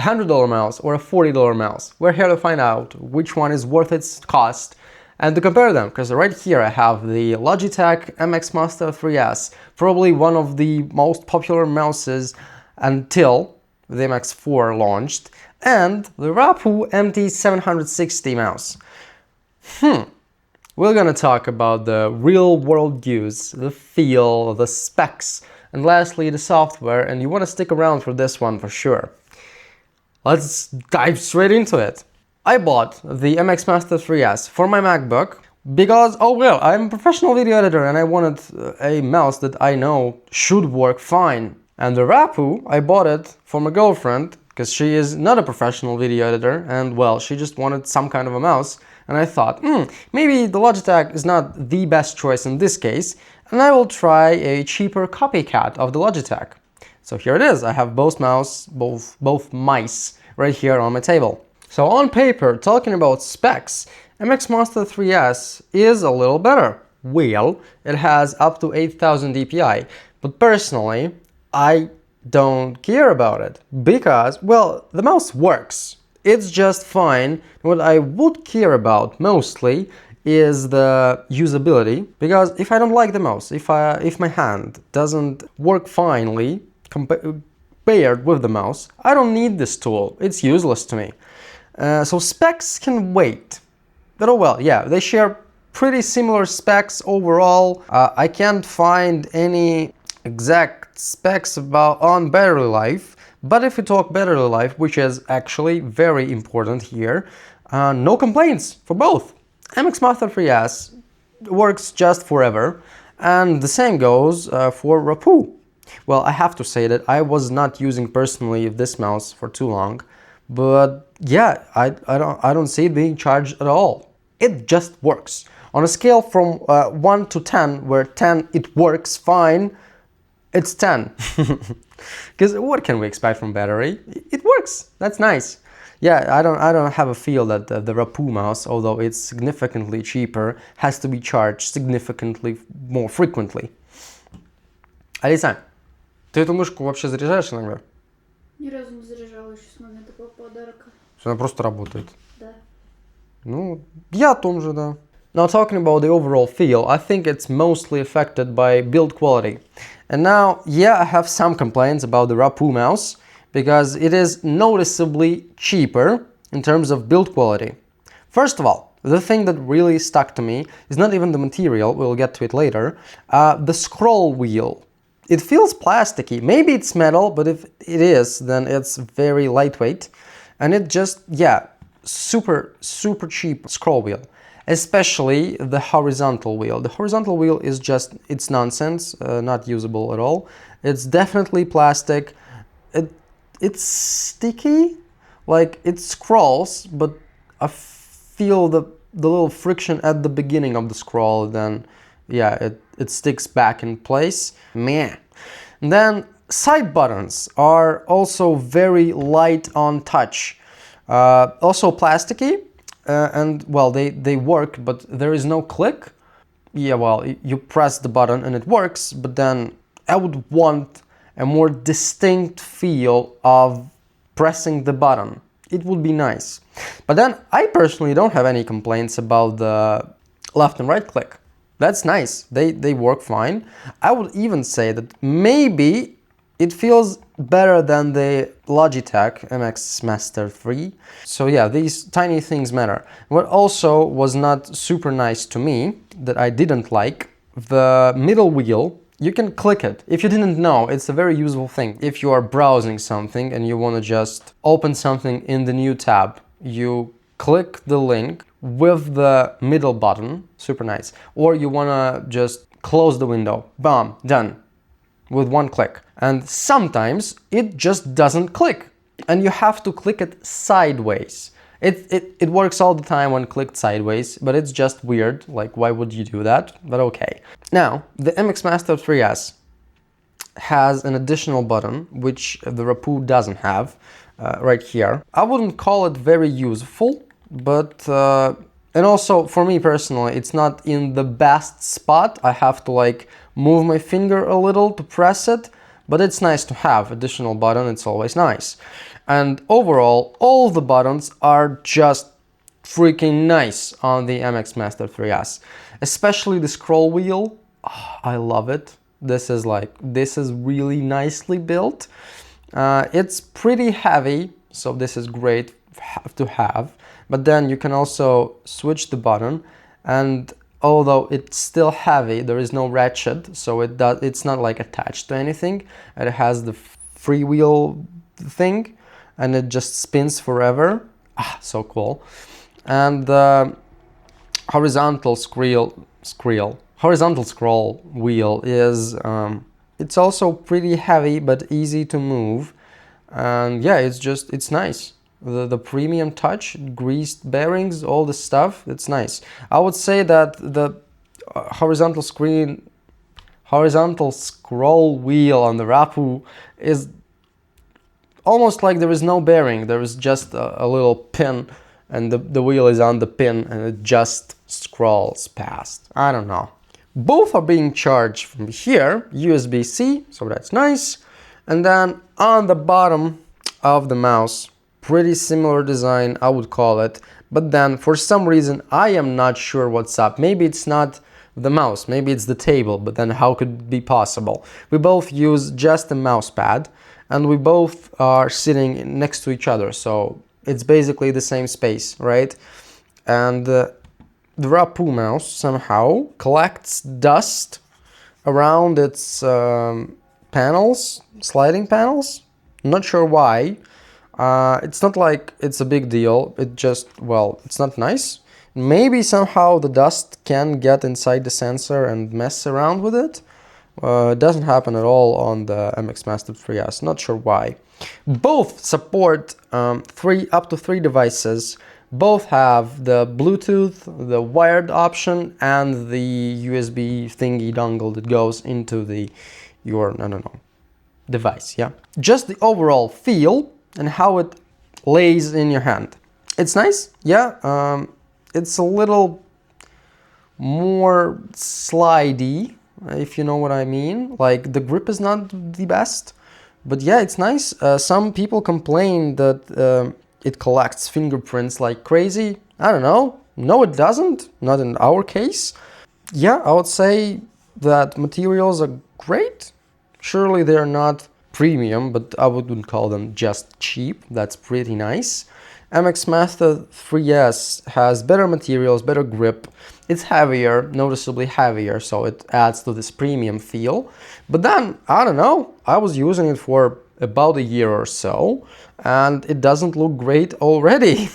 $100 mouse or a $40 mouse? We're here to find out which one is worth its cost and to compare them, because right here I have the Logitech MX Master 3S, probably one of the most popular mouses until the MX4 launched, and the Rapoo MT760 mouse. We're gonna talk about the real-world use, the feel, the specs, and lastly the software, and you want to stick around for this one for sure. Let's dive straight into it. I bought the MX Master 3S for my MacBook because, oh well, I'm a professional video editor and I wanted a mouse that I know should work fine. And the Rapoo, I bought it for my girlfriend because she is not a professional video editor and, well, she just wanted some kind of a mouse. And I thought, maybe the Logitech is not the best choice in this case, and I will try a cheaper copycat of the Logitech. So here it is. I have both mice right here on my table. So on paper, talking about specs, MX Master 3S is a little better. Well, it has up to 8000 dpi, but personally, I don't care about it because, well, the mouse works. It's just fine. What I would care about mostly is the usability, because if I don't like the mouse, if my hand doesn't work finely compared with the mouse, I don't need this tool. It's useless to me. So specs can wait. But oh well, yeah, they share pretty similar specs overall. I can't find any exact specs on battery life. But if we talk battery life, which is actually very important here, no complaints for both. MX Master 3S works just forever, and the same goes for Rapoo. Well, I have to say that I was not using personally this mouse for too long, but yeah, I don't see it being charged at all. It just works. On a scale from 1 to 10, where 10 it works fine, it's 10. Because what can we expect from battery? It works. That's nice. Yeah, I don't have a feel that the Rapoo mouse, although it's significantly cheaper, has to be charged significantly more frequently. Алиса, ты эту мышку вообще заряжаешь иногда? Ни разу не заряжала еще с момента подарка. Она просто работает. Да. Ну, я о том же, да. Now talking about the overall feel, I think it's mostly affected by build quality. And now, yeah, I have some complaints about the Rapoo mouse because it is noticeably cheaper in terms of build quality. First of all, the thing that really stuck to me is not even the material, we'll get to it later, the scroll wheel. It feels plasticky. Maybe it's metal, but if it is, then it's very lightweight. And it just, yeah, super cheap scroll wheel. Especially the horizontal wheel. The horizontal wheel is just, it's nonsense, not usable at all. It's definitely plastic. It's sticky, like it scrolls, but I feel the little friction at the beginning of the scroll, then yeah, it sticks back in place. Meh. And then side buttons are also very light on touch. Also plasticky. And well, they work, but there is no click. Yeah, well, you press the button and it works, but then I would want a more distinct feel of pressing the button. It would be nice. But then I personally don't have any complaints about the left and right click. That's nice. They work fine. I would even say that maybe it feels better than the Logitech MX Master 3. So yeah, these tiny things matter. What also was not super nice to me, that I didn't like, the middle wheel, you can click it. If you didn't know, it's a very useful thing. If you are browsing something and you want to just open something in the new tab, you click the link with the middle button, super nice. Or you want to just close the window, bam, done, with one click. And sometimes it just doesn't click and you have to click it sideways. It works all the time when clicked sideways, but it's just weird. Like, why would you do that? But okay. Now, the MX Master 3S has an additional button, which the Rapoo doesn't have, right here. I wouldn't call it very useful, but and also for me personally, it's not in the best spot. I have to like move my finger a little to press it, but it's nice to have additional button. It's always nice. And overall, all the buttons are just freaking nice on the MX Master 3S, especially the scroll wheel. Oh, I love it. This is really nicely built. It's pretty heavy, so this is great to have. But then you can also switch the button, and although it's still heavy, there is no ratchet, so it's not like attached to anything. It has the freewheel thing, and it just spins forever. So cool. And the horizontal scroll wheel is it's also pretty heavy but easy to move, and yeah, it's nice. The premium touch, greased bearings, all the stuff, it's nice. I would say that the horizontal scroll wheel on the Rapoo is almost like there is no bearing. There is just a little pin, and the wheel is on the pin, and it just scrolls past. I don't know. Both are being charged from here, USB-C, so that's nice. And then on the bottom of the mouse, pretty similar design, I would call it. But then for some reason, I am not sure what's up. Maybe it's not the mouse, maybe it's the table, but then how could it be possible? We both use just a mouse pad, and we both are sitting next to each other, so it's basically the same space, right? And the Rapoo mouse somehow collects dust around its panels, sliding panels. Not sure why. It's not like it's a big deal. It just, well, it's not nice. Maybe somehow the dust can get inside the sensor and mess around with it. It doesn't happen at all on the MX Master 3S. Not sure why. Both support up to three devices. Both have the Bluetooth, the wired option, and the USB thingy dongle that goes into your device. Yeah, just the overall feel and how it lays in your hand. It's nice. Yeah, it's a little more slidey, if you know what I mean. Like, the grip is not the best, but yeah, it's nice. Some people complain that it collects fingerprints like crazy. I don't know. No, it doesn't. Not in our case. Yeah, I would say that materials are great. Surely they're not premium, but I wouldn't call them just cheap. That's pretty nice. MX Master 3S has better materials, better grip. It's heavier, noticeably heavier, so it adds to this premium feel. But then, I don't know, I was using it for about a year or so, and it doesn't look great already.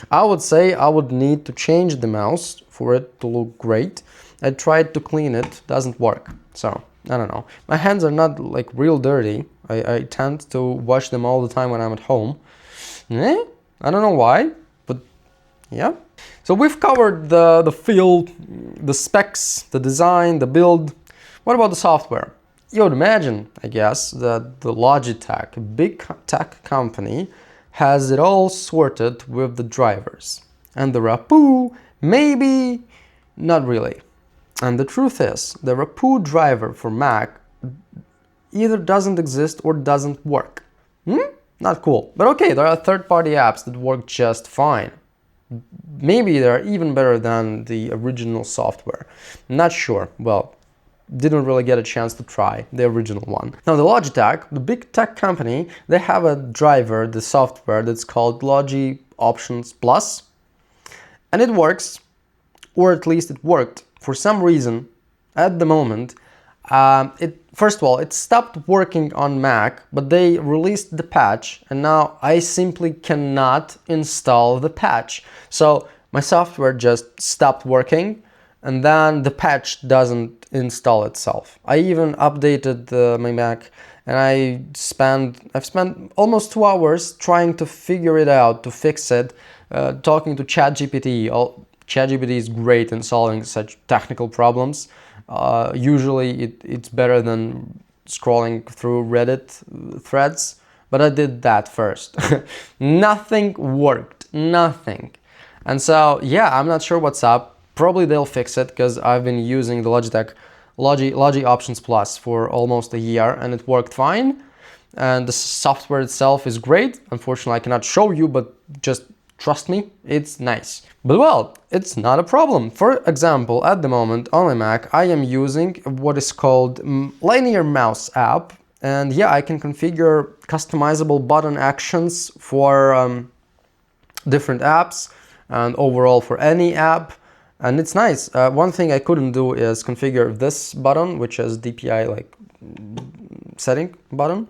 I would say I would need to change the mouse for it to look great. I tried to clean it, doesn't work. So, I don't know. My hands are not like real dirty. I tend to wash them all the time when I'm at home. I don't know why, but yeah. So we've covered the feel, the specs, the design, the build. What about the software? You would imagine, I guess, that the Logitech, a big tech company, has it all sorted with the drivers. And the Rapoo, maybe not really. And the truth is, the Rapoo driver for Mac either doesn't exist or doesn't work. Not cool. But okay, there are third-party apps that work just fine. Maybe they're even better than the original software. Not sure. Well, didn't really get a chance to try the original one. Now, the Logitech, the big tech company, they have a driver, the software, that's called Logi Options Plus. And it works, or at least it worked. For some reason, at the moment, first of all, it stopped working on Mac, but they released the patch, and now I simply cannot install the patch. So my software just stopped working, and then the patch doesn't install itself. I even updated my Mac, and I've spent almost 2 hours trying to figure it out, to fix it, talking to ChatGPT. ChatGPT is great in solving such technical problems. Usually it's better than scrolling through Reddit threads, but I did that first. Nothing worked, nothing. And so, yeah, I'm not sure what's up. Probably they'll fix it, because I've been using the Logitech Logi Options Plus for almost a year, and it worked fine. And the software itself is great. Unfortunately, I cannot show you, but just trust me, it's nice. But well, it's not a problem. For example, at the moment on my Mac, I am using what is called Linear Mouse app. And yeah, I can configure customizable button actions for different apps and overall for any app. And it's nice. One thing I couldn't do is configure this button, which is DPI like setting button.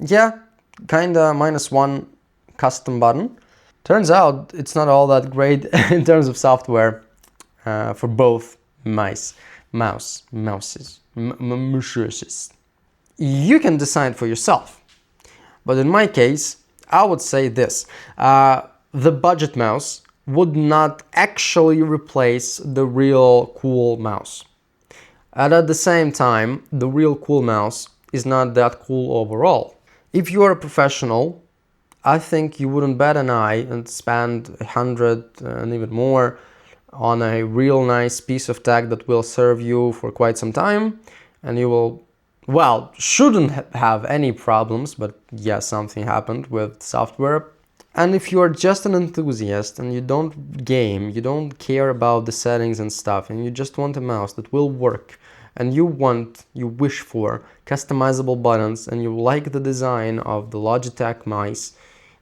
Yeah, kinda -1 custom button. Turns out it's not all that great in terms of software for both mouses. You can decide for yourself. But in my case, I would say this. The budget mouse would not actually replace the real cool mouse. And at the same time, the real cool mouse is not that cool overall. If you are a professional, I think you wouldn't bat an eye and spend 100 and even more on a real nice piece of tech that will serve you for quite some time, and you will, well, shouldn't have any problems, but yeah, something happened with software. And if you are just an enthusiast and you don't game, you don't care about the settings and stuff, and you just want a mouse that will work, and you wish for customizable buttons, and you like the design of the Logitech mice,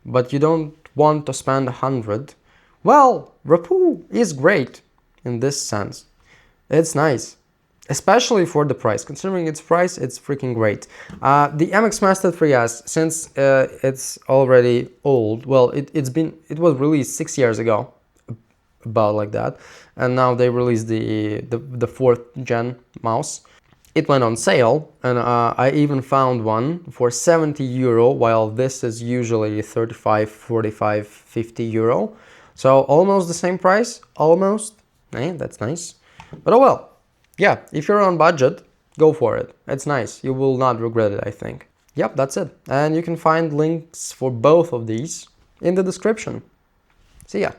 but you don't want to spend 100, well, Rapoo is great in this sense. It's nice, especially for the price. Considering its price, it's freaking great. The MX Master 3S, since it's already old, well, it was released 6 years ago, about like that, and now they released the 4th gen mouse. It went on sale, and I even found one for 70 euro, while this is usually 35, 45, 50 euro. So almost the same price, almost. That's nice. But oh well. Yeah, if you're on budget, go for it. It's nice. You will not regret it, I think. Yep, that's it. And you can find links for both of these in the description. See ya.